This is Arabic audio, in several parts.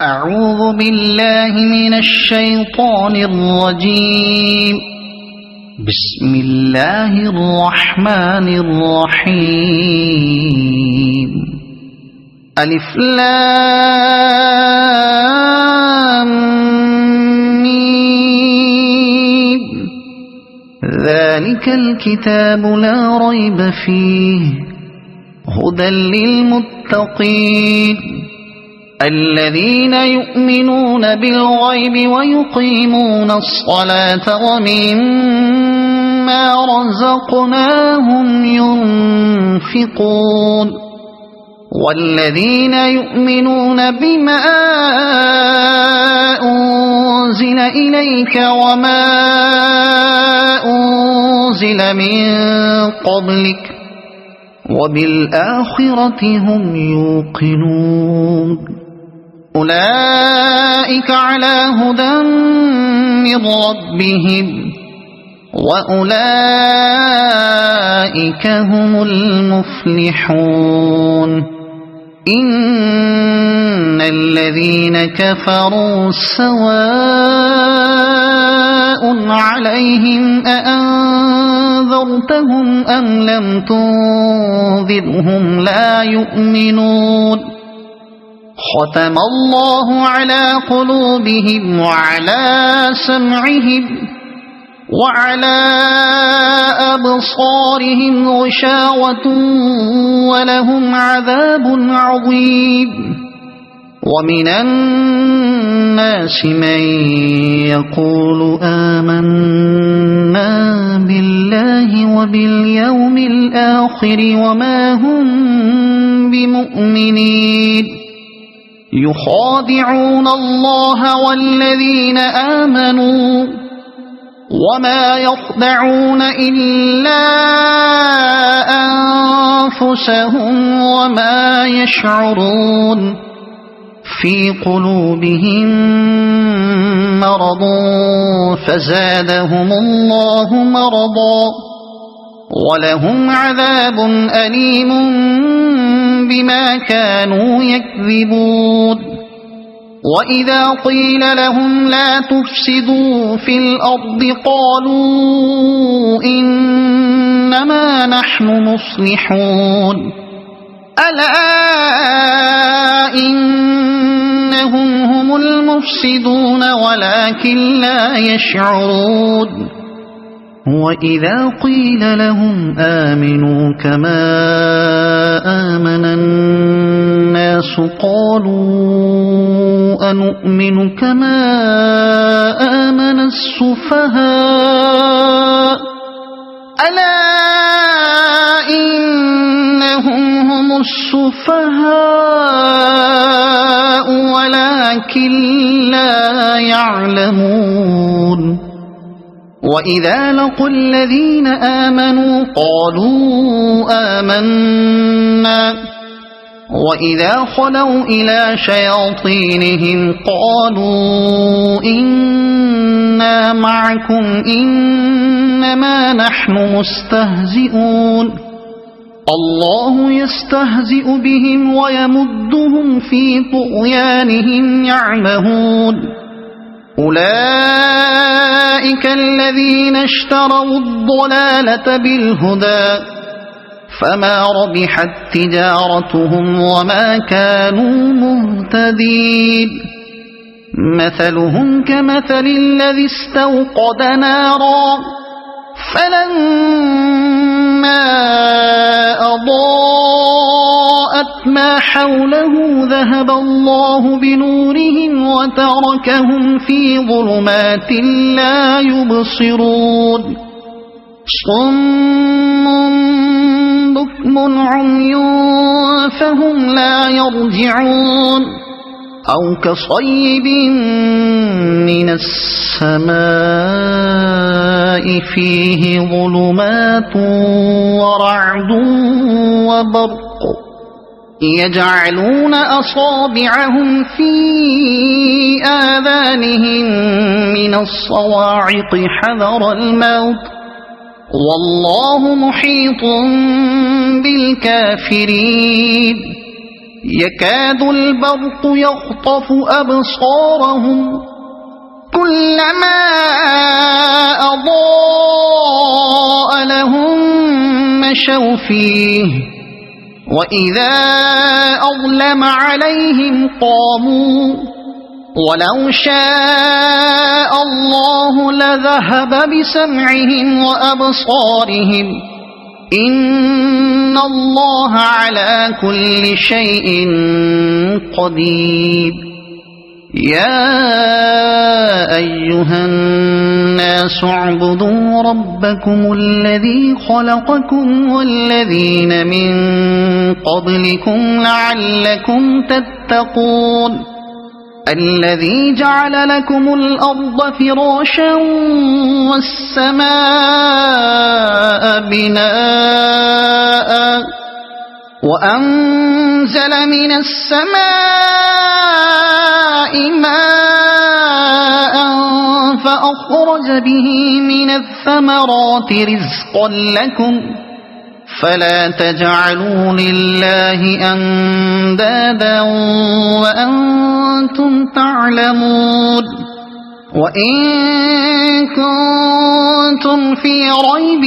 أعوذ بالله من الشيطان الرجيم. بسم الله الرحمن الرحيم. ألف لام ميم. ذلك الكتاب لا ريب فيه هدى للمتقين الذين يؤمنون بالغيب ويقيمون الصلاة ومما رزقناهم ينفقون والذين يؤمنون بما أنزل إليك وما أنزل من قبلك وبالآخرة هم يوقنون أولئك على هدى من ربهم وأولئك هم المفلحون. إن الذين كفروا سواء عليهم أأنذرتهم أم لم تنذرهم لا يؤمنون. ختم الله على قلوبهم وعلى سمعهم وعلى أبصارهم غشاوة ولهم عذاب عظيم. ومن الناس من يقول آمنا بالله وباليوم الآخر وما هم بمؤمنين يخادعون الله والذين آمنوا وما يخدعون إلا أنفسهم وما يشعرون. في قلوبهم مرض فزادهم الله مرضا ولهم عذاب أليم بما كانوا يكذبون. وإذا قيل لهم لا تفسدوا في الأرض قالوا إنما نحن مصلحون. ألا إنهم هم المفسدون ولكن لا يشعرون. وإذا قيل لهم آمنوا كما آمن الناس قالوا أنؤمن كما آمن السفهاء. ألا إنهم هم السفهاء ولكن لا يعلمون. وإذا لقوا الذين آمنوا قالوا آمنا وإذا خلوا إلى شياطينهم قالوا إنا معكم إنما نحن مستهزئون. الله يستهزئ بهم ويمدهم في طغيانهم يعمهون. أولئك الذين اشتروا الضلالة بالهدى فما ربحت تجارتهم وما كانوا مهتدين. مثلهم كمثل الذي استوقد نارا فلما أضاءت ما حوله ذهب الله بنورهم وتركهم في ظلمات لا يبصرون. صم بكم عمي فهم لا يرجعون. أو كصيب من السماء فيه ظلمات ورعد وبرق يجعلون أصابعهم في آذانهم من الصواعق حذر الموت والله محيط بالكافرين. يكاد البرق يخطف أبصارهم كلما أضاء لهم مشوا فيه وإذا أظلم عليهم قاموا ولو شاء الله لذهب بسمعهم وأبصارهم إن الله على كل شيء قدير يا أيها الناس اعبدوا ربكم الذي خلقكم والذين من قبلكم لعلكم تتقون الذي جعل لكم الأرض فراشا والسماء بناء وأنزل من السماء ماء فأخرج به من الثمرات رزقا لكم فلا تجعلوا لله أندادا وأنتم تعلمون وإن كنتم في ريب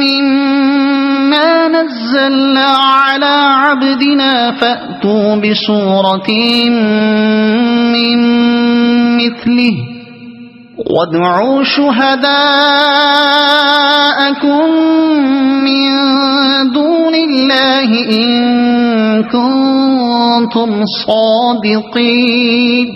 مما نزلنا على عبدنا فأتوا بسورة من مثله وادعوا شهداءكم من دون الله إن كنتم صادقين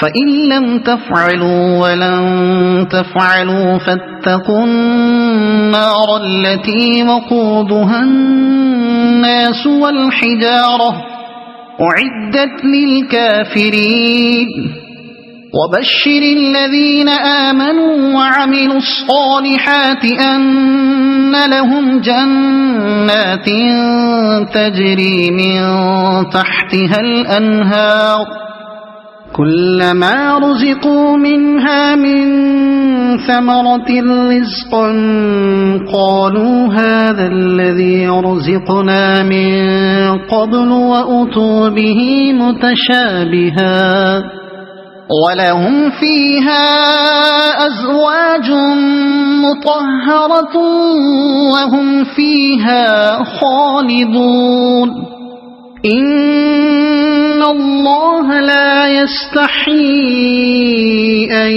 فإن لم تفعلوا ولن تفعلوا فاتقوا النار التي وقودها الناس والحجارة أعدت للكافرين وبشر الذين آمنوا وعملوا الصالحات أن لهم جنات تجري من تحتها الأنهار كلما رزقوا منها من ثمرة رزقا قالوا هذا الذي رزقنا من قبل وأتوا به متشابها ولهم فيها أزواج مطهرة وهم فيها خالدون إن الله لا يستحيي أن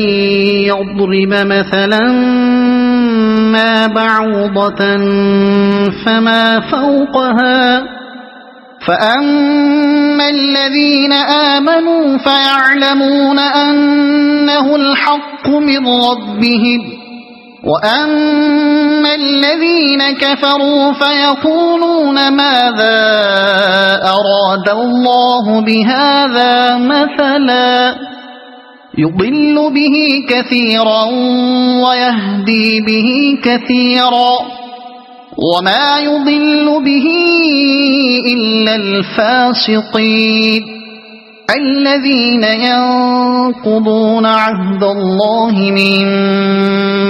يضرب مثلا ما بعوضة فما فوقها فأما الذين آمنوا فيعلمون أنه الحق من ربهم وأما الذين كفروا فيقولون ماذا أراد الله بهذا مثلا يضل به كثيرا ويهدي به كثيرا وما يضل به إلا الفاسقين الذين ينقضون عهد الله من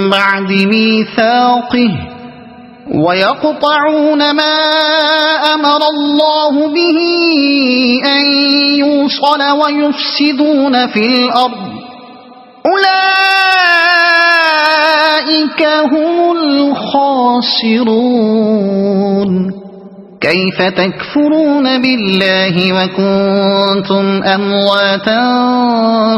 بعد ميثاقه ويقطعون ما أمر الله به أن يوصل ويفسدون في الأرض أولئك هم الخاسرون كيف تكفرون بالله وكنتم أمواتا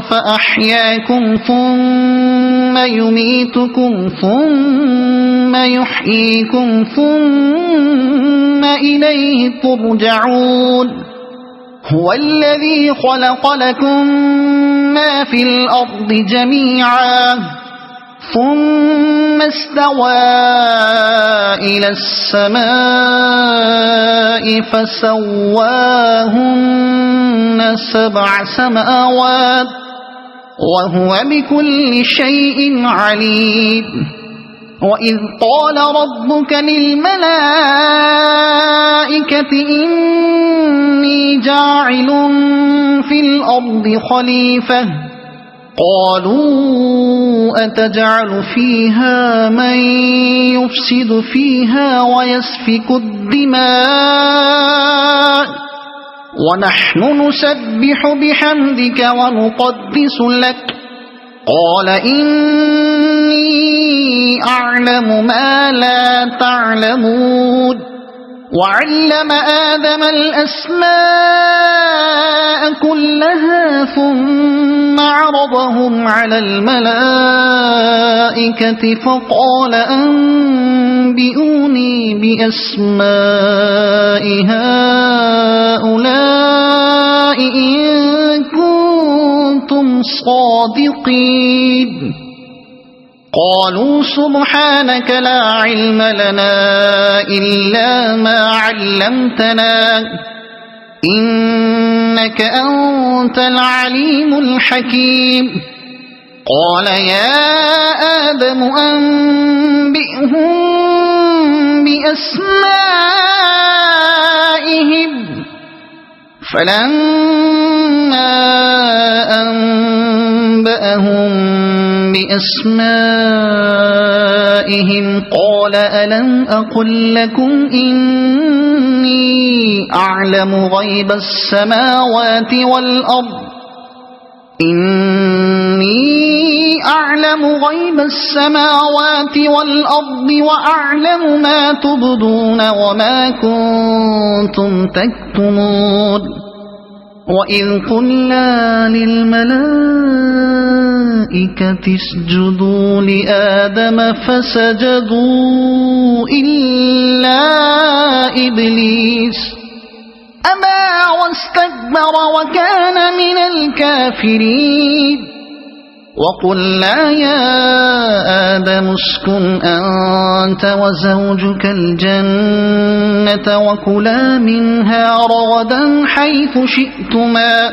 فأحياكم ثم يميتكم ثم يحييكم ثم إليه ترجعون هو الذي خلق لكم ما في الأرض جميعا ثم استوى إلى السماء فسواهن 7 سماوات وهو بكل شيء عليم وإذ قال ربك للملائكة إني جاعل في الأرض خليفة قالوا أتجعل فيها من يفسد فيها ويسفك الدماء ونحن نسبح بحمدك ونقدس لك قال إني أعلم ما لا تعلمون وعلم آدم الأسماء كلها ثم عرضهم على الملائكة فقال أنبئوني بأسماء هؤلاء إن كنتم صادقين قالوا سبحانك لا علم لنا إلا ما علمتنا إنك أنت العليم الحكيم قال يا آدم أنبئهم بأسمائهم فلما أنبأهم بأسمائهم قال ألم أقل لكم إني أعلم غيب السماوات والأرض وأعلم ما تبدون وما كنتم تكتمون وإذ قلنا للملائكة اسجدوا لآدم فسجدوا إلا إبليس أبى واستكبر وكان من الكافرين وقلنا يا آدم اسكن أنت وزوجك الجنة وكلا منها رغدا حيث شئتما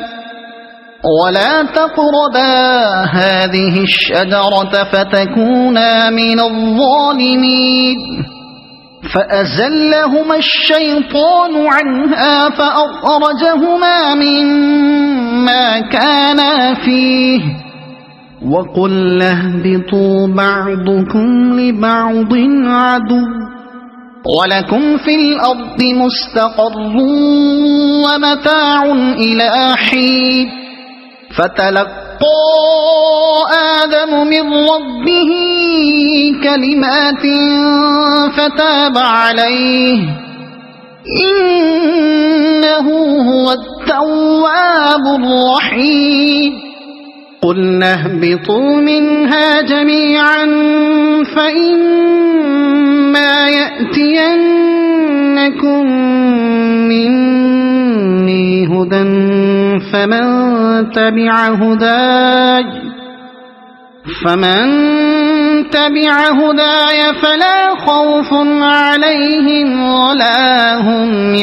ولا تقربا هذه الشجرة فتكونا من الظالمين فأزلهما الشيطان عنها فأخرجهما مما كانا فيه وقلنا اهبطوا بعضكم لبعض عدو ولكم في الأرض مستقر ومتاع إلى حين فتلقى آدم من ربه كلمات فتاب عليه إنه هو التواب الرحيم قلنا اهبطوا منها جميعا فإما يأتينكم مني هدى فمن تبع هداي فلا خوف عليهم ولا هم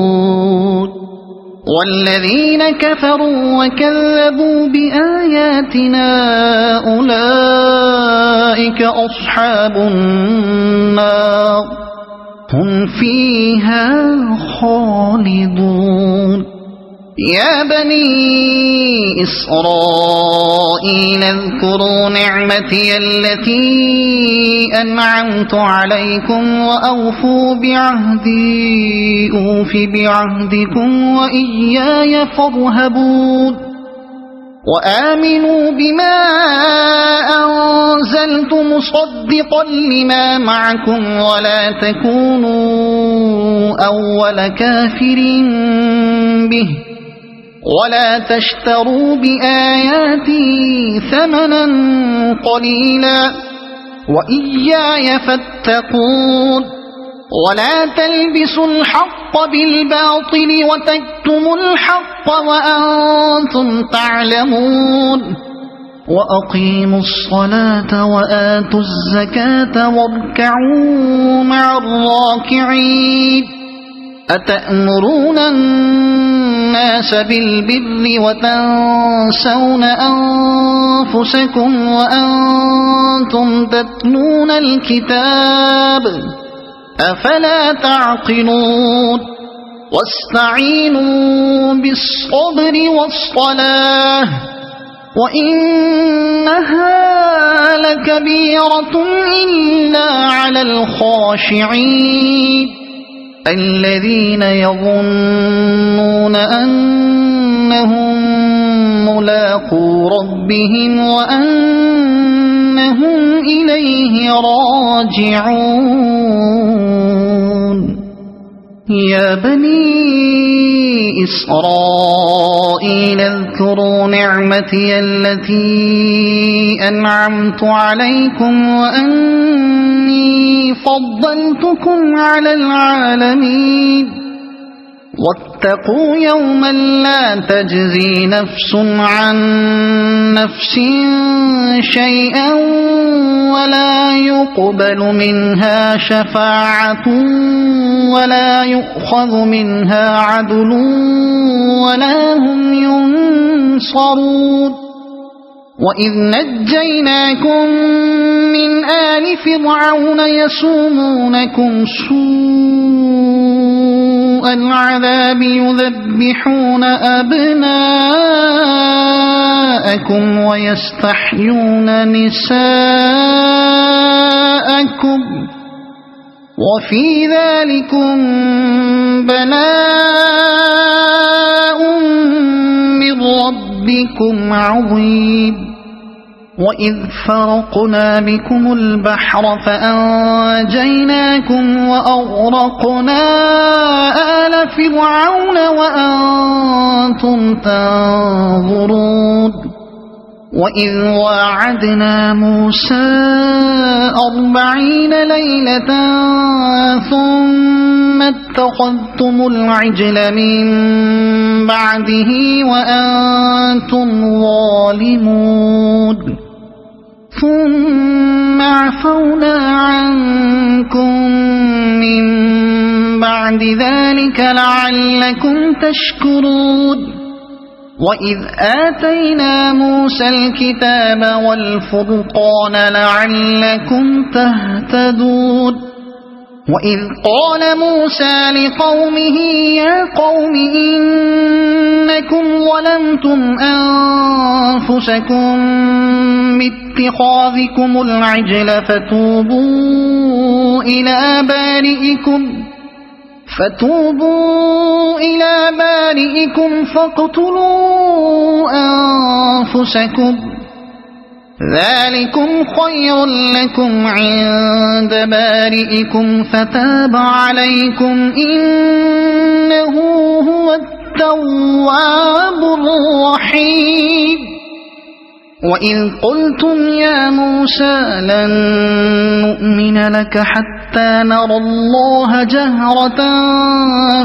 يحزنون والذين كفروا وكذبوا بآياتنا أولئك أصحاب النار هم فيها خالدون يا بني إسرائيل اذكروا نعمتي التي أنعمت عليكم وأوفوا بعهدي أوف بعهدكم وإياي فارهبون وآمنوا بما أنزلت مصدقا لما معكم ولا تكونوا أول كافر به ولا تشتروا بآياتي ثمنا قليلا وإياي فاتقون ولا تلبسوا الحق بالباطل وتكتموا الحق وأنتم تعلمون وأقيموا الصلاة وآتوا الزكاة واركعوا مع الراكعين أتأمرون الناس بالبر وتنسون أنفسكم وأنتم تتلون الكتاب أفلا تعقلون واستعينوا بالصبر والصلاة وإنها لكبيرة إلا على الخاشعين الذين يظنون أنهم ملاقو ربهم وأنهم إليه راجعون يا بني إسرائيل اذكروا نعمتي التي أنعمت عليكم وأني فضلتكم على العالمين واتقوا يوما لا تجزي نفس عن نفس شيئا ولا يقبل منها شفاعة ولا يؤخذ منها عدل ولا هم ينصرون وإذ نجيناكم من آل فرعون يسومونكم سوء العذاب يذبحون أبناءكم ويستحيون نساءكم وفي ذلكم بلاء من ربكم عظيم وإذ فرقنا بكم البحر فأنجيناكم وأغرقنا آل فرعون وأنتم تنظرون وإذ واعدنا موسى 40 ليلة ثم اتخذتم العجل من بعده وأنتم ظالمون ثم عفونا عنكم من بعد ذلك لعلكم تشكرون وإذ آتينا موسى الكتاب والفرقان لعلكم تهتدون وإذ قال موسى لقومه يا قوم إنكم ظلمتم أنفسكم باتخاذكم العجل فتوبوا إلى بارئكم فاقتلوا أنفسكم ذلكم خير لكم عند بارئكم فتاب عليكم إنه هو التواب الرحيم وإذ قلتم يا موسى لن نؤمن لك حتى نرى الله جهرة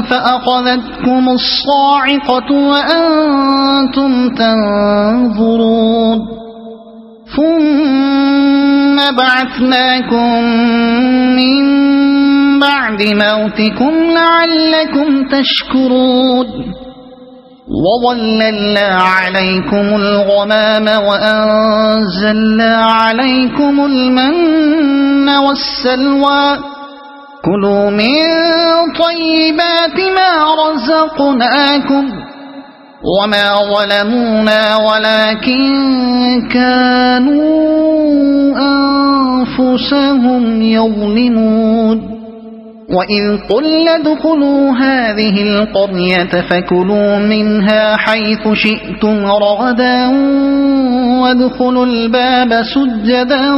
فأخذتكم الصاعقة وأنتم تنظرون ثم بعثناكم من بعد موتكم لعلكم تشكرون وظللنا عليكم الغمام وأنزلنا عليكم المن والسلوى كلوا من طيبات ما رزقناكم وما ظلمونا ولكن كانوا أنفسهم يظلمون وإذ قلنا ادخلوا هذه القرية فكلوا منها حيث شئتم رغدا وادخلوا الباب سجدا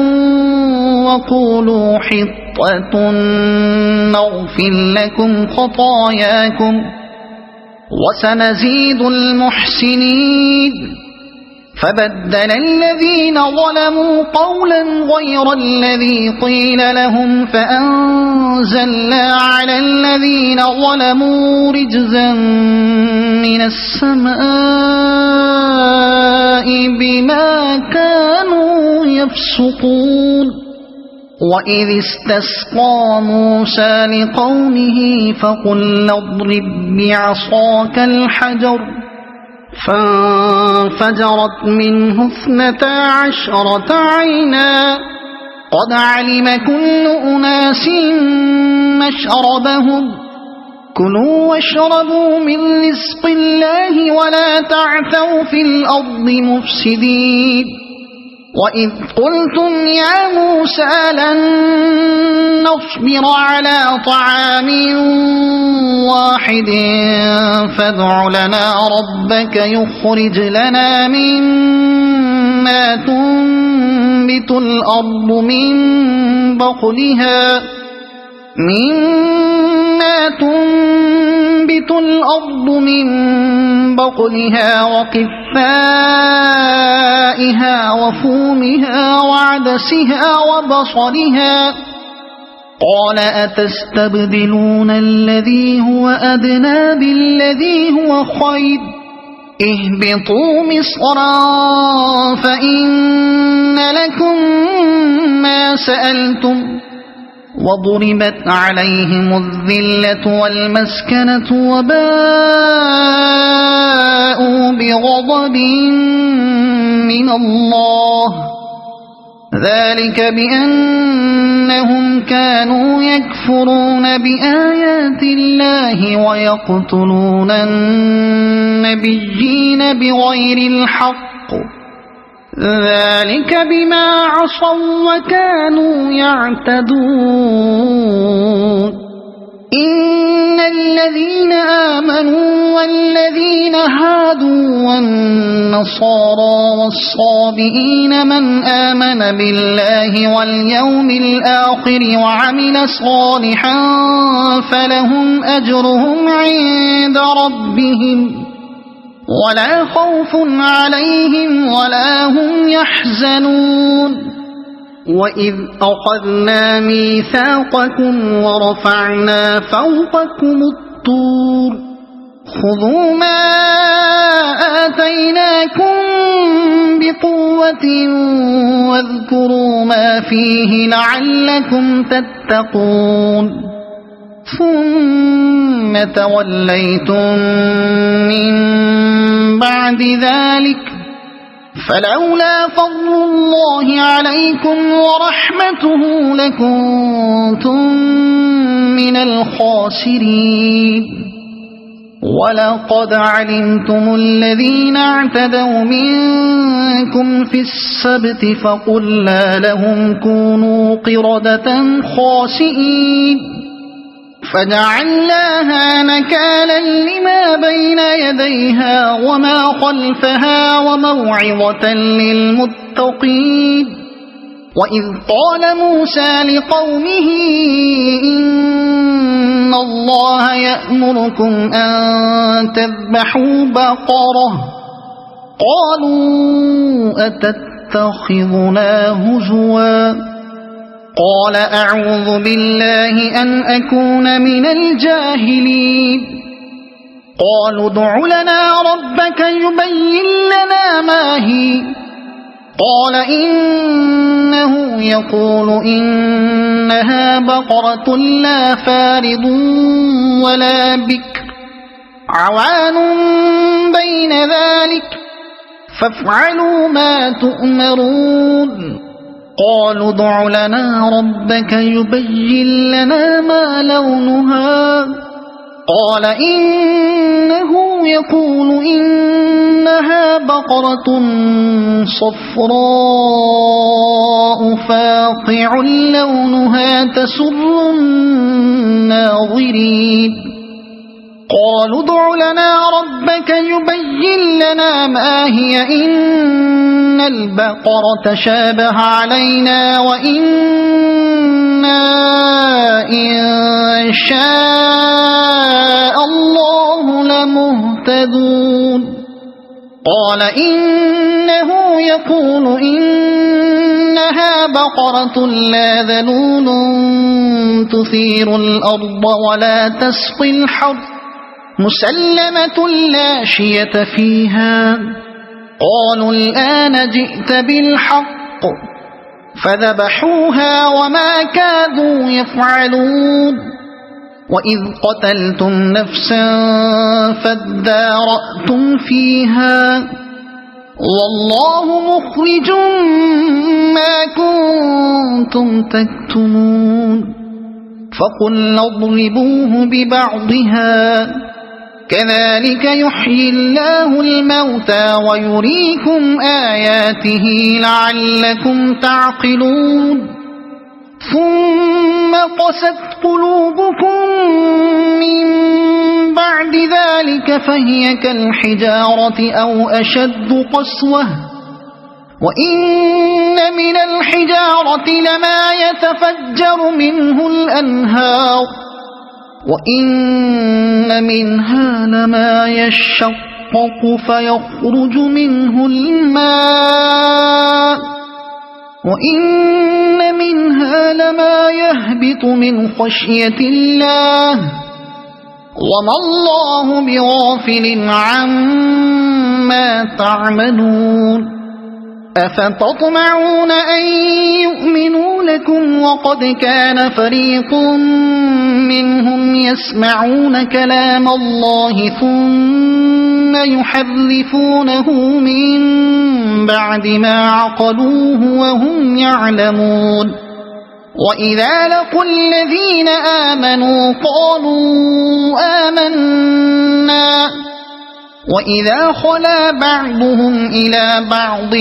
وقولوا حطة نغفر لكم خطاياكم وسنزيد المحسنين فبدل الذين ظلموا قولا غير الذي قيل لهم فأنزلنا على الذين ظلموا رجزا من السماء بما كانوا يفسقون وإذ استسقى موسى لقومه فقلنا اضرب بعصاك الحجر فانفجرت منه 12 عينا قد علم كل أناس مشربهم كلوا واشربوا من رزق الله ولا تعثوا في الأرض مفسدين وإذ قلتم يا موسى لن نصبر على طعام واحد فادع لنا ربك يخرج لنا مما تنبت الأرض من بقلها وقثائها وفومها وعدسها وبصلها قال أتستبدلون الذي هو أدنى بالذي هو خير اهبطوا مصرا فإن لكم ما سألتم وضربت عليهم الذلة والمسكنة وباءوا بغضب من الله ذلك بأنهم كانوا يكفرون بآيات الله ويقتلون النبيين بغير الحق ذلك بما عصوا وكانوا يعتدون إن الذين آمنوا والذين هادوا والنصارى والصابئين من آمن بالله واليوم الآخر وعمل صالحا فلهم أجرهم عند ربهم ولا خوف عليهم ولا هم يحزنون وإذ أخذنا ميثاقكم ورفعنا فوقكم الطور خذوا ما آتيناكم بقوة واذكروا ما فيه لعلكم تتقون ثم توليتم من بعد ذلك فلولا فضل الله عليكم ورحمته لكنتم من الخاسرين ولقد علمتم الذين اعتدوا منكم في السبت فقلنا لهم كونوا قردة خاسئين فجعلناها نكالا لما بين يديها وما خلفها وموعظة للمتقين وإذ قال موسى لقومه إن الله يأمركم أن تذبحوا بقرة قالوا أتتخذنا هزوا قال أعوذ بالله أن أكون من الجاهلين قالوا ادع لنا ربك يبين لنا ما هي قال إنه يقول إنها بقرة لا فارض ولا بكر عوان بين ذلك فافعلوا ما تؤمرون قالوا ادع لنا ربك يبين لنا ما لونها قال إنه يقول إنها بقرة صفراء فاقع لونها تسر الناظرين قالوا ادع لنا ربك يبين لنا ما هي إن البقرة شابه علينا وإنا إن شاء الله لمهتدون قال إنه يقول إنها بقرة لا ذلول تثير الأرض ولا تسقي الحرث مسلمة لا شية فيها قالوا الآن جئت بالحق فذبحوها وما كادوا يفعلون وإذ قتلتم نفسا فادارأتم فيها والله مخرج ما كنتم تكتمون فقلنا اضربوه ببعضها كذلك يحيي الله الموتى ويريكم آياته لعلكم تعقلون ثم قست قلوبكم من بعد ذلك فهي كالحجارة أو أشد قسوة وإن من الحجارة لما يتفجر منه الأنهار وإن منها لما يشقق فيخرج منه الماء وإن منها لما يهبط من خشية الله وما الله بغافل عما تعملون أفتطمعون أن يؤمنوا لكم وقد كان فريق منهم يسمعون كلام الله ثم يحرفونه من بعد ما عقلوه وهم يعلمون وإذا لقوا الذين آمنوا قالوا آمنا وإذا خلا بعضهم إلى بعض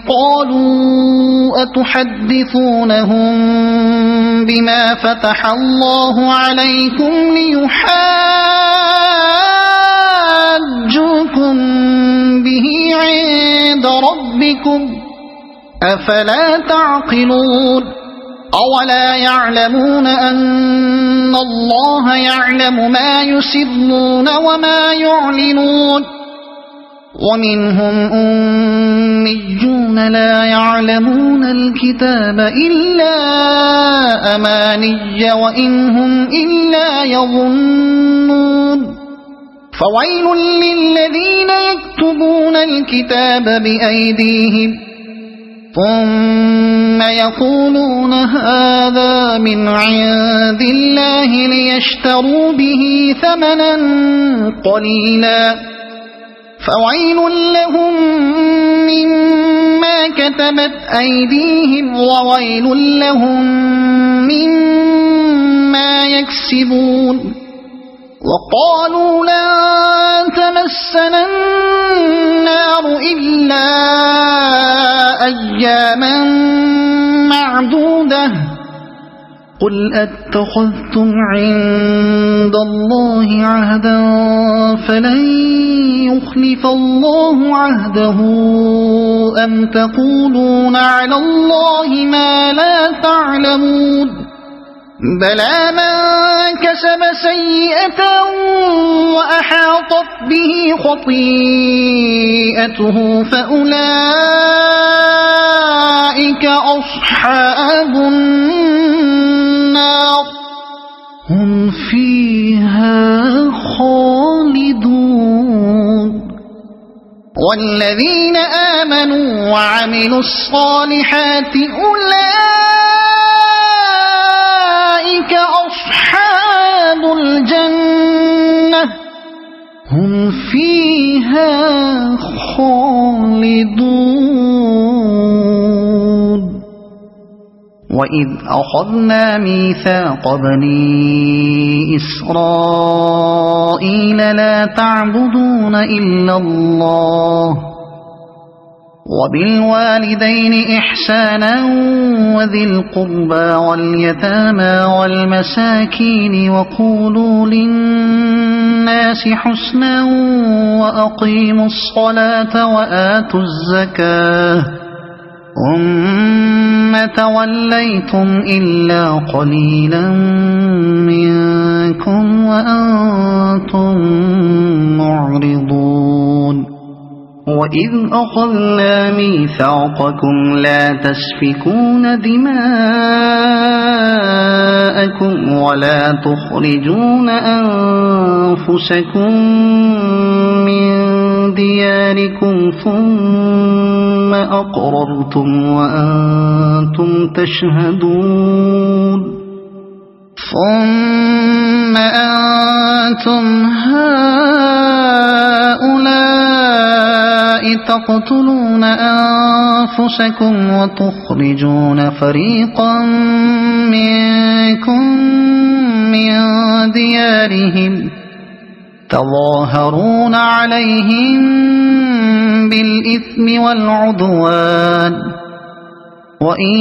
قالوا أتحدثونهم بما فتح الله عليكم ليحاجوكم به عند ربكم أفلا تعقلون أولا يعلمون أن الله يعلم ما يسرون وما يعلنون ومنهم أميون لا يعلمون الكتاب إلا أماني وإن هم إلا يظنون فويل للذين يكتبون الكتاب بأيديهم ثم يقولون هذا من عند الله ليشتروا به ثمنا قليلا فويل لهم مما كتبت أيديهم وويل لهم مما يكسبون وقالوا لن تمسنا النار إلا أياما معدودة قل أتخذتم عند الله عهدا فلن يخلف الله عهده أم تقولون على الله ما لا تعلمون بلى من كسب سيئة وأحاطت به خطيئته فأولئك أصحاب النار هم فيها خالدون والذين آمنوا وعملوا الصالحات أولئك أصحاب الجنة هم فيها خالدون وإذ أخذنا ميثاق بني إسرائيل لا تعبدون إلا الله وبالوالدين إحسانا وذي القربى واليتامى والمساكين وقولوا للناس حسنا وأقيموا الصلاة وآتوا الزكاة ثم توليتم إلا قليلا منكم وأنتم معرضون وإذ أخذنا ميثاقكم لا تسفكون دماءكم ولا تخرجون أنفسكم من دياركم ثم أقررتم وأنتم تشهدون ثم أنتم هؤلاء تقتلون أنفسكم وتخرجون فريقا منكم من ديارهم تظاهرون عليهم بالإثم والعدوان وإن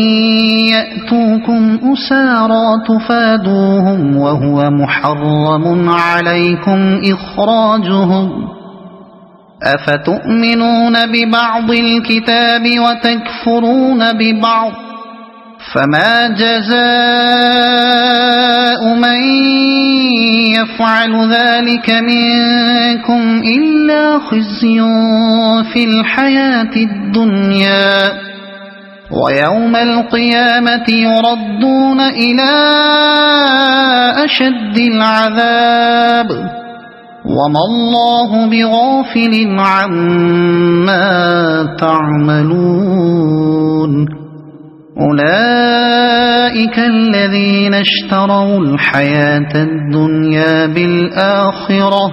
يأتوكم أسارى تفادوهم وهو محرم عليكم إخراجهم أفتؤمنون ببعض الكتاب وتكفرون ببعض فما جزاء من يفعل ذلك منكم إلا خزي في الحياة الدنيا ويوم القيامة يردون إلى أشد العذاب وما الله بغافل عما تعملون أولئك الذين اشتروا الحياة الدنيا بالآخرة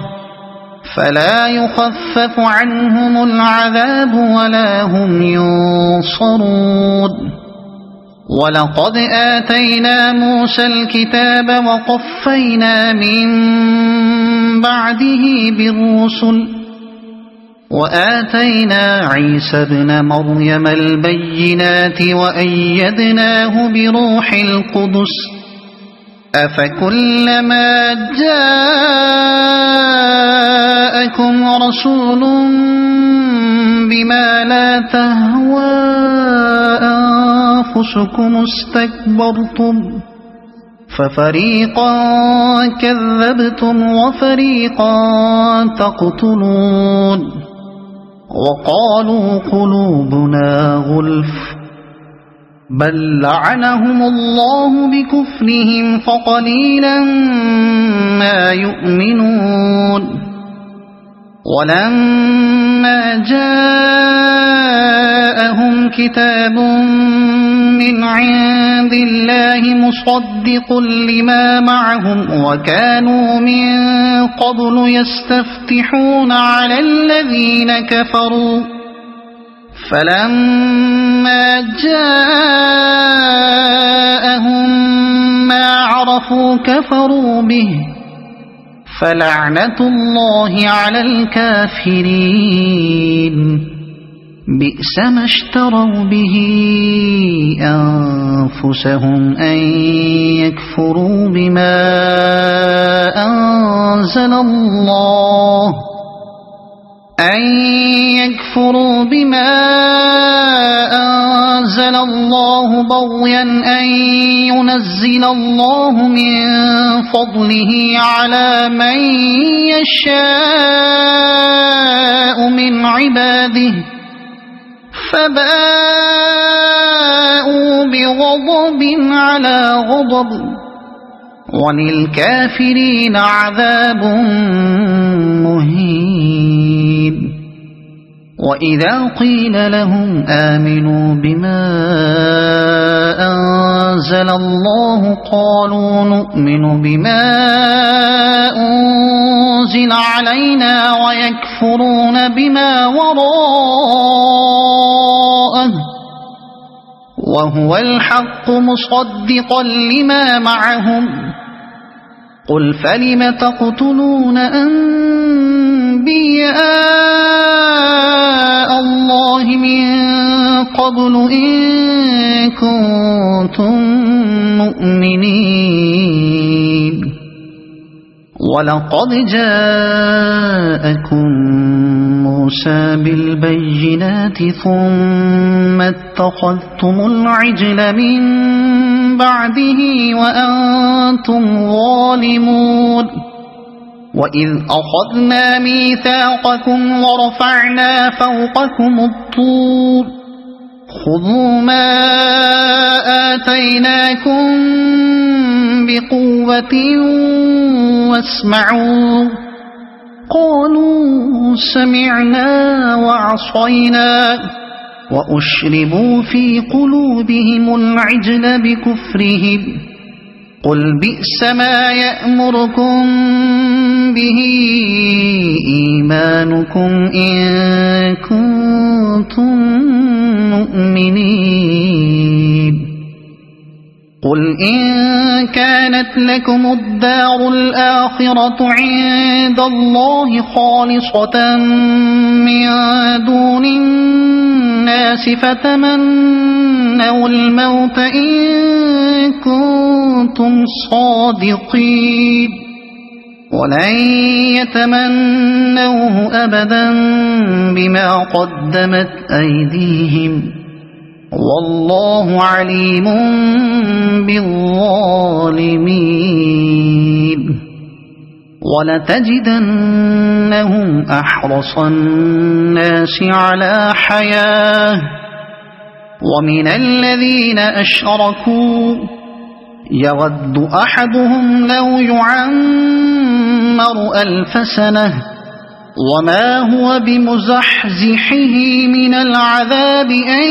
فلا يخفف عنهم العذاب ولا هم ينصرون ولقد آتينا موسى الكتاب وقفينا من بعده بالرسل وآتينا عيسى ابن مريم البينات وأيدناه بروح القدس أفكلما جاءكم رسول بما لا تهوى أنفسكم استكبرتم ففريقا كذبتم وفريقا تقتلون وقالوا قلوبنا غلف بل لعنهم الله بكفرهم فقليلا ما يؤمنون ولما جاءهم كتاب من عند الله مصدق لما معهم وكانوا من قبل يستفتحون على الذين كفروا فلما جاءهم ما عرفوا كفروا به فلعنة الله على الكافرين بئس ما اشتروا به أنفسهم أن يكفروا بما أنزل الله بغيا أن ينزل الله من فضله على من يشاء من عباده فباءوا بغضب على غضب وللكافرين عذاب مهين وإذا قيل لهم آمنوا بما أنزل الله قالوا نؤمن بما أنزل علينا ويكفرون بما وراءه وهو الحق مصدقا لما معهم قل فلم تقتلون أنبياء الله من قبل إن كنتم مؤمنين ولقد جاءكم موسى بالبينات ثم اتخذتم العجل من بعده وأنتم ظالمون وإذ أخذنا ميثاقكم ورفعنا فوقكم الطور خذوا ما آتيناكم بقوة واسمعوا قالوا سمعنا وعصينا وأشربوا في قلوبهم العجل بكفرهم قل بئس ما يأمركم به إيمانكم إن كنتم كنتم مؤمنين قل إن كانت لكم الدار الآخرة عند الله خالصة من دون الناس فتمنوا الموت إن كنتم صادقين ولن يتمنوه أبدا بما قدمت أيديهم والله عليم بالظالمين ولتجدنهم أحرص الناس على حياة ومن الذين أشركوا يود أحدهم لو يعمر 1000 سنة وما هو بمزحزحه من العذاب أن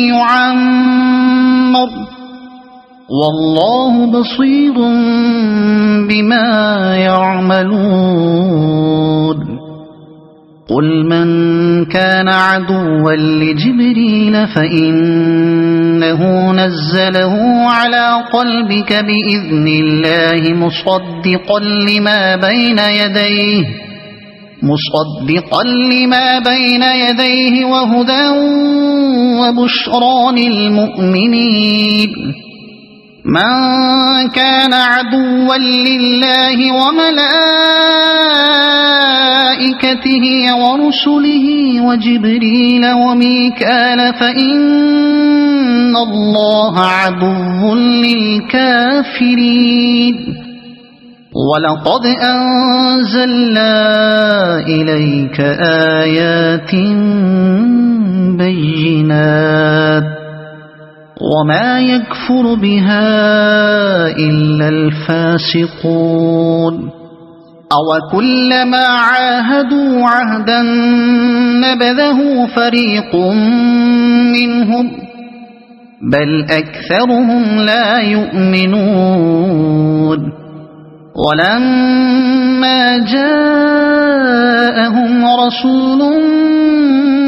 يعمر والله بصير بما يعملون قل من كان عدوا لجبريل فإنه نزله على قلبك بإذن الله مصدقا لما بين يديه وهدى وبشرى للمؤمنين من كان عدوا لله وملائكته ورسله وجبريل وميكال فإن الله عدو للكافرين ولقد أنزلنا إليك آيات بينات وما يكفر بها إلا الفاسقون أوكلما عاهدوا عهدا نبذه فريق منهم بل أكثرهم لا يؤمنون ولما جاءهم رسول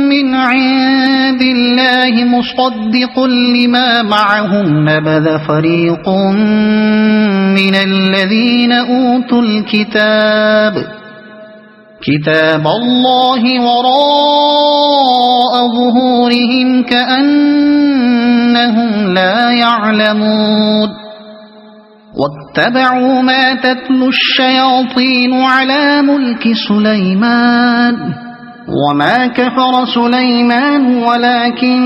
من عند الله مصدق لما معهم نبذ فريق من الذين أوتوا كتاب الله وراء ظهورهم كأنهم لا يعلمون واتبعوا ما تتلو الشياطين على ملك سليمان وما كفر سليمان ولكن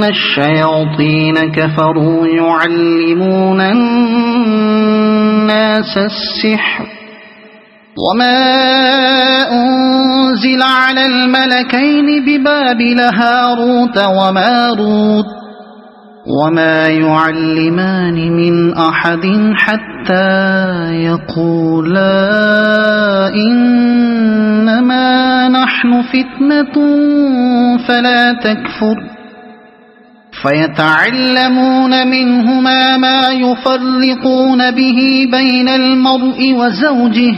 الشياطين كفروا يعلمون الناس السحر وما أنزل على الملكين ببابل هاروت وماروت وما يعلمان من أحد حتى يقولا إنما نحن فتنة فلا تكفر فيتعلمون منهما ما يفرقون به بين المرء وزوجه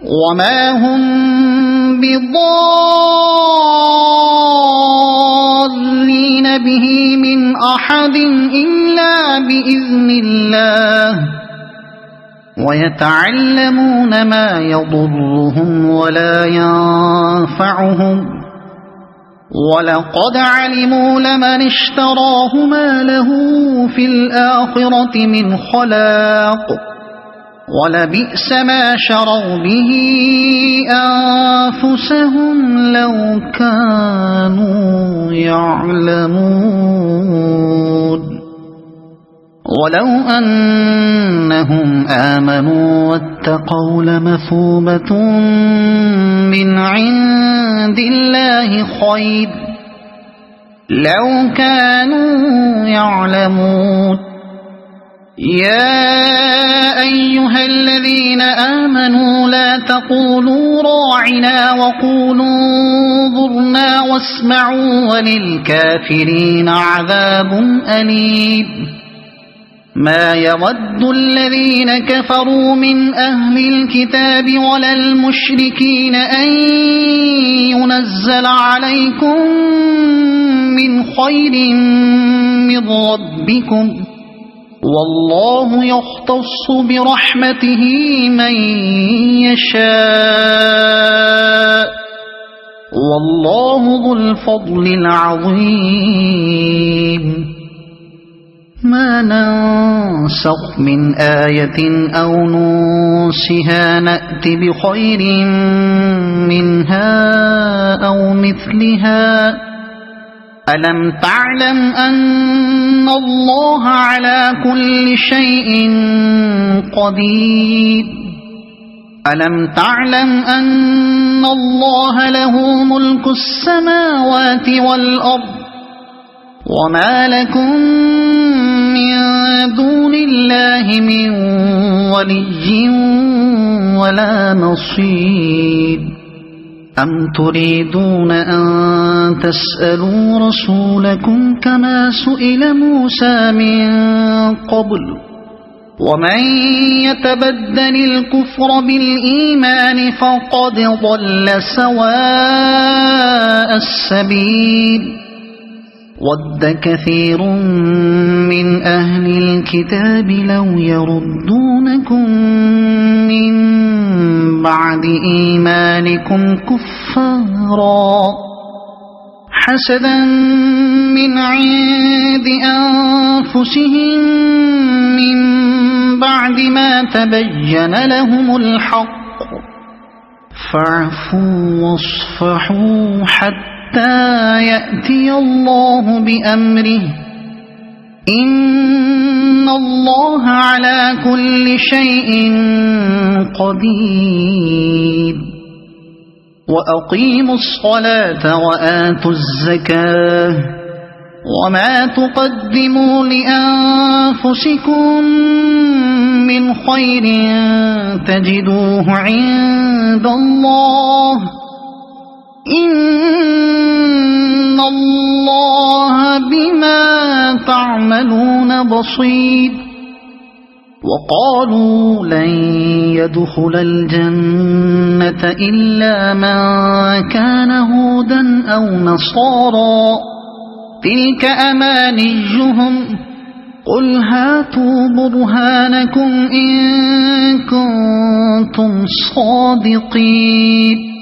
وما هم بضارين به من أحد إلا بإذن الله ويتعلمون ما يضرهم ولا ينفعهم ولقد علموا لمن اشتراه ما له في الآخرة من خلاق ولبئس ما شروا به أنفسهم لو كانوا يعلمون ولو أنهم آمنوا واتقوا لمثوبة من عند الله خير لو كانوا يعلمون يا أيها الذين آمنوا لا تقولوا راعنا وقولوا انظرنا واسمعوا وللكافرين عذاب أليم ما يود الذين كفروا من أهل الكتاب ولا المشركين أن ينزل عليكم من خير من ربكم والله يختص برحمته من يشاء والله ذو الفضل العظيم ما ننسخ من آية أو ننسها نأت بخير منها أو مثلها ألم تعلم أن الله على كل شيء قدير ألم تعلم أن الله له ملك السماوات والأرض وما لكم من دون الله من ولي ولا نصير أم تريدون أن تسألوا رسولكم كما سئل موسى من قبل ومن يتبدل الكفر بالإيمان فقد ضل سواء السبيل ود كثير من أهل الكتاب لو يردونكم من بعد إيمانكم كفارا حسدا من عند أنفسهم من بعد ما تبين لهم الحق فاعفوا واصفحوا حتى يأتي الله بأمره إن الله على كل شيء قدير وأقيموا الصلاة وآتوا الزكاة وما تقدموا لأنفسكم من خير تجدوه عند الله إن الله بما تعملون بصير وقالوا لن يدخل الجنة إلا من كان هودا أو نصارى تلك أمانيهم قل هاتوا برهانكم إن كنتم صادقين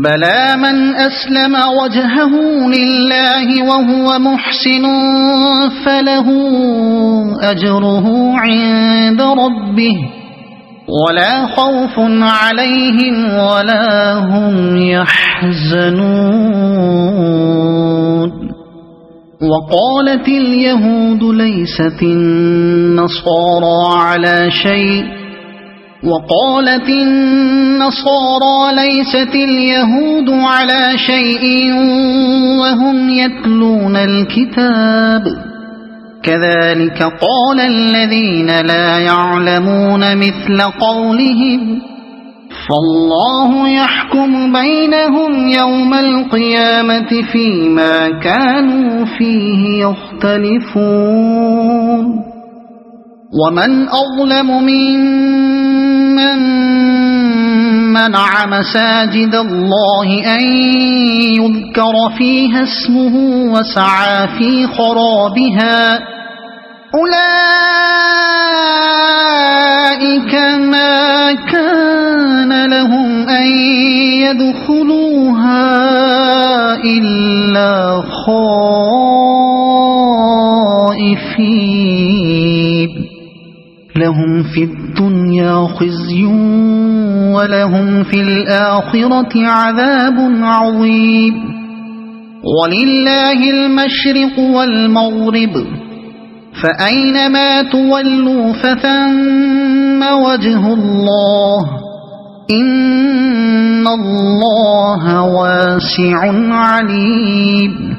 بلى من أسلم وجهه لله وهو محسن فله أجره عند ربه ولا خوف عليهم ولا هم يحزنون وقالت اليهود ليست النصارى على شيء وقالت النصارى ليست اليهود على شيء وهم يتلون الكتاب كذلك قال الذين لا يعلمون مثل قولهم فالله يحكم بينهم يوم القيامة فيما كانوا فيه يختلفون ومن أظلم ممن منع مساجد الله أن يذكر فيها اسمه وسعى في خرابها أولئك ما كان لهم أن يدخلوها إلا خائفين لهم في الدنيا خزي ولهم في الآخرة عذاب عظيم ولله المشرق والمغرب فأينما تولوا فثم وجه الله إن الله واسع عليم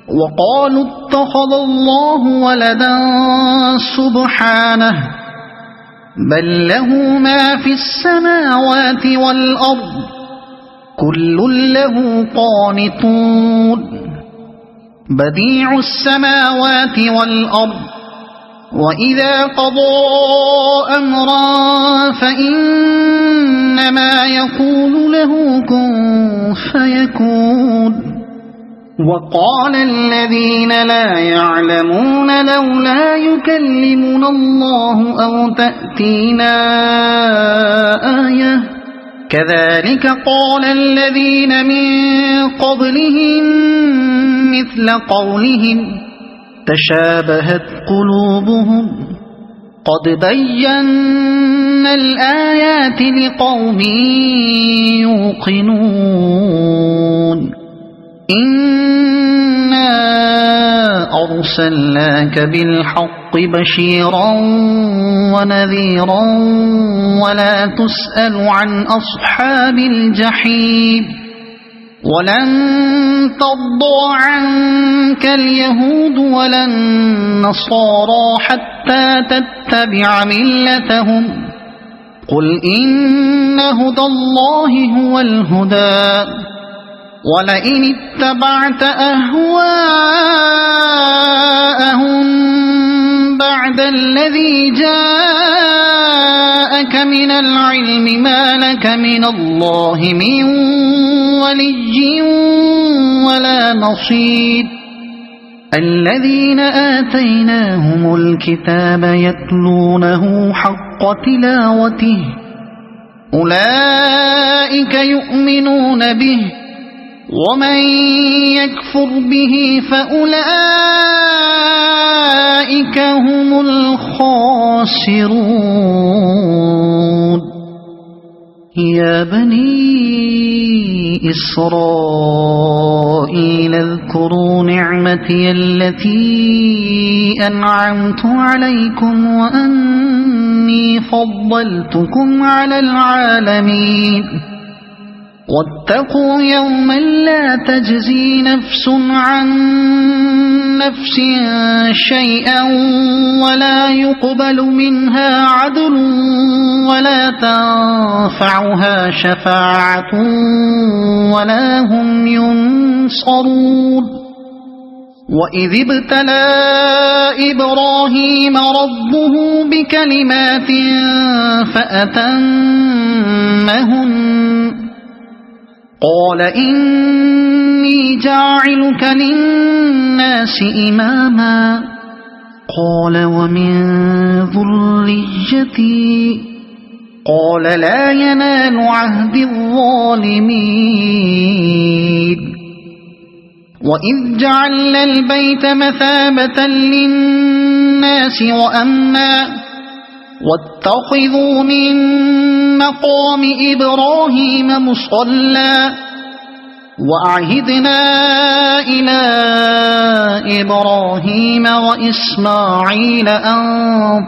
وقالوا اتخذ الله ولدا سبحانه بل له ما في السماوات والأرض كل له قانتون بديع السماوات والأرض وإذا قضى أمرا فإنما يقول له كن فيكون. وقال الذين لا يعلمون لولا يكلمنا الله أو تأتينا آية كذلك قال الذين من قبلهم مثل قولهم تشابهت قلوبهم قد بينا الآيات لقوم يوقنون. إنا أرسلناك بالحق بشيرا ونذيرا ولا تسأل عن أصحاب الجحيم. ولن ترضى عنك اليهود ولا النصارى حتى تتبع ملتهم قل إن هدى الله هو الهدى ولئن اتبعت أهواءهم بعد الذي جاءك من العلم ما لك من الله من ولي ولا نصير. الذين آتيناهم الكتاب يتلونه حق تلاوته أولئك يؤمنون به ومن يكفر به فأولئك هم الخاسرون. يا بني إسرائيل اذكروا نعمتي التي أنعمت عليكم وأني فضلتكم على العالمين. واتقوا يوما لا تجزي نفس عن نفس شيئا ولا يقبل منها عدل ولا تنفعها شفاعة ولا هم ينصرون. وإذ ابتلى إبراهيم ربه بكلمات فأتمهن قال إني جاعلك للناس إماما قال ومن ذريتي قال لا ينال عهد الظالمين. وإذ جعلنا البيت مثابة للناس وأمنا واتخذوا من مقام إبراهيم مصلى وأعهدنا إلى إبراهيم وإسماعيل أن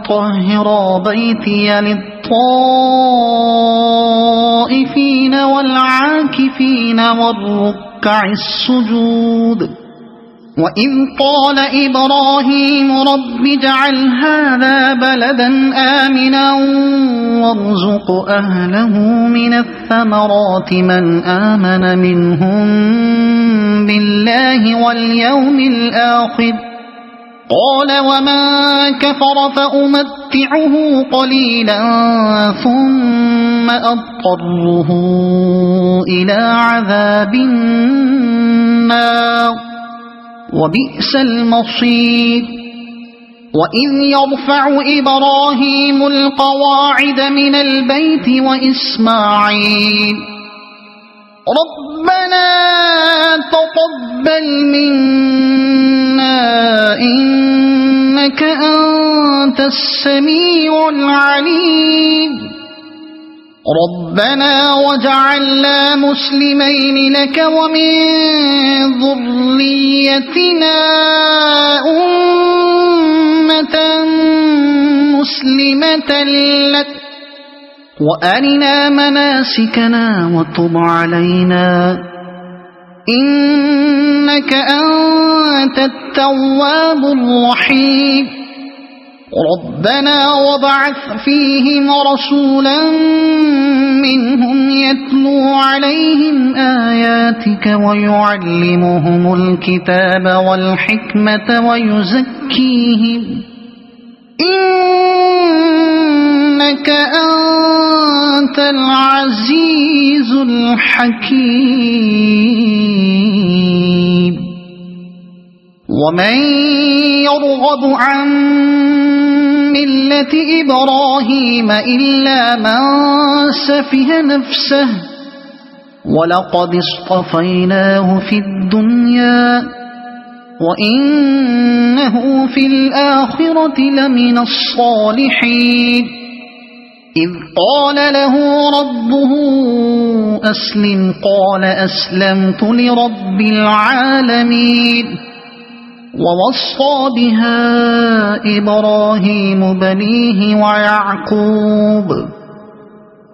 طهرا بيتي للطائفين والعاكفين والركع السجود. وإذ قال إبراهيم رب اجعل هذا بلدا آمنا وارزق أهله من الثمرات من آمن منهم بالله واليوم الآخر قال ومن كفر فأمتعه قليلا ثم أضطره إلى عذاب النار وبئس المصير. وإذ يرفع إبراهيم القواعد من البيت وإسماعيل ربنا تقبل منا إنك أنت السميع العليم ربنا وجعلنا مسلمين لك ومن ذريتنا أمة مسلمة لك وأرنا مناسكنا وتب علينا إنك أنت التواب الرحيم ربنا وابعث فيهم رسولا منهم يتلو عليهم آياتك ويعلمهم الكتاب والحكمة إنك أنت العزيز الحكيم ومن يرغب عن ملة إبراهيم إلا من سفه نفسه ولقد اصطفيناه في الدنيا وإنه في الآخرة لمن الصالحين إذ قال له ربه أسلم قال أسلمت لرب العالمين ووصى بها إبراهيم بنيه ويعقوب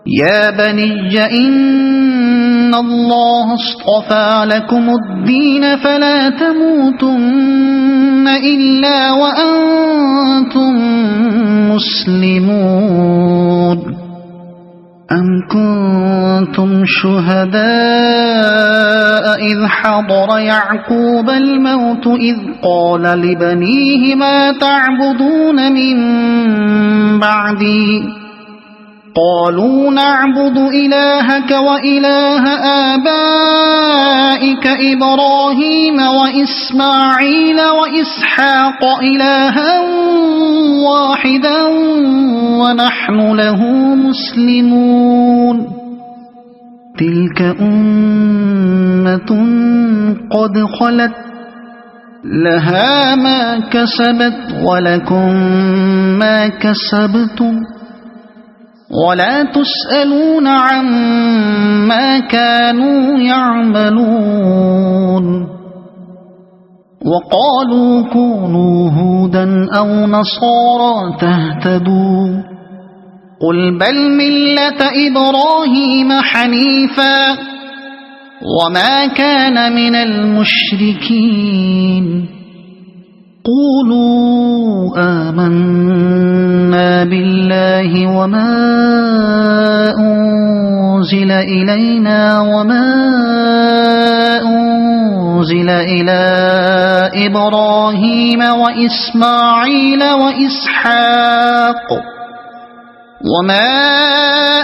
يا بني إن الله اصطفى لكم الدين فلا تموتن إلا وأنتم مسلمون أم كنتم شهداء إذ حضر يعقوب الموت إذ قال لبنيه ما تعبدون من بعدي قالوا نعبد إلهك وإله آبائك إبراهيم وإسماعيل وإسحاق إلها واحدا ونحن له مسلمون تلك أمة قد خلت لها ما كسبت ولكم ما كسبتم ولا تسألون عما كانوا يعملون وقالوا كونوا هودا أو نصارى تهتدوا قل بل ملة إبراهيم حنيفا وما كان من المشركين قولوا آمنا بالله وما أنزل إلينا وما أنزل إلى إبراهيم وإسماعيل وإسحاق وما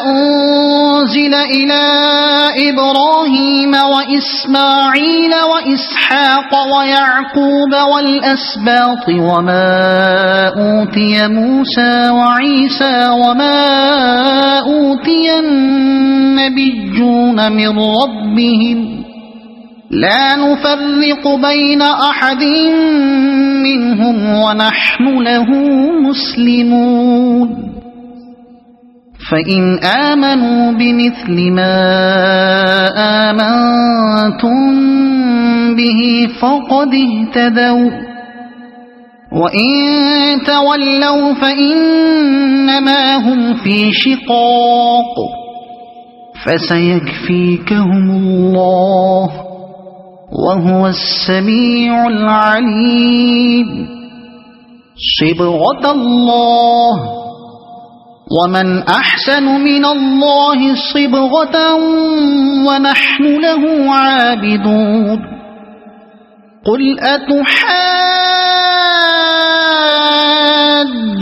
أنزل إلى إبراهيم وإسماعيل وإسحاق ويعقوب والأسباط وما أوتي موسى وعيسى وما أوتي النبيون من ربهم لا نفرق بين أحد منهم ونحن له مسلمون فإن آمنوا بمثل ما آمنتم به فقد اهتدوا وإن تولوا فإنما هم في شقاق فسيكفيكهم الله وهو السميع العليم صبغة الله ومن أحسن من الله صبغة ونحن له عابدون قل أتحاجوننا